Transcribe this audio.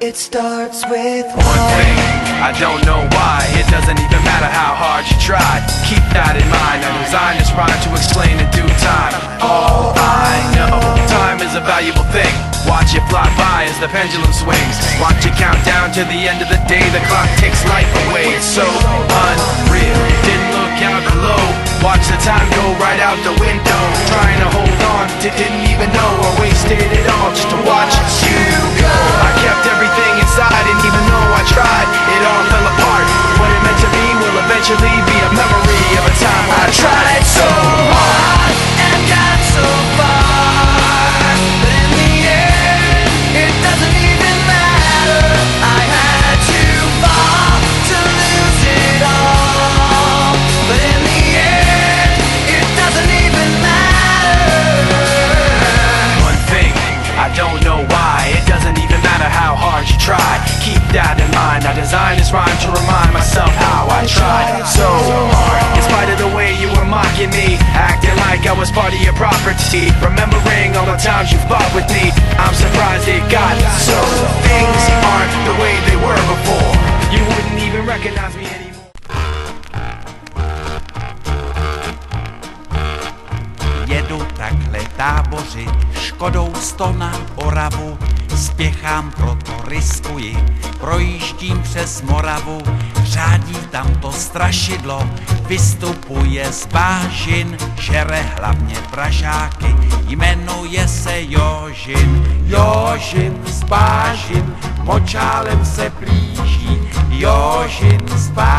It starts with one thing, I don't know why. It doesn't even matter how hard you try. Keep that in mind, I designed this rhyme to explain in due time. All I know, time is a valuable thing. Watch it fly by as the pendulum swings. Watch it count down to the end of the day. The clock takes life away, it's so unreal. Didn't look out below, watch the time go right out the window. Trying to hold on to didn't even know I wasted it all just to watch you go. I kept everything inside, and even though I tried, it all fell apart. What it meant to be will eventually be a memory of a time when I tried so hard and got so far, but in the end, it doesn't even matter. I had to fall to lose it all, but in the end, it doesn't even matter. One thing, I don't know why. It doesn't even matter how hard you try. Keep that in mind. I designed this rhyme to remind myself how I tried so hard. In spite of the way you were mocking me, acting like I was part of your property, remembering all the times you fought with me, I'm surprised it got so. Things aren't the way they were before. You wouldn't even recognize me anymore. Jedu takhle táboři, Škodou 100 na Oravu, spěchám, proto riskuji, projíždím přes Moravu, řádí tam to strašidlo, vystupuje z bážin, žere hlavně pražáky, jmenuje se Jožin. Jožin z bážin, močálem se blíží, Jožin z bážin.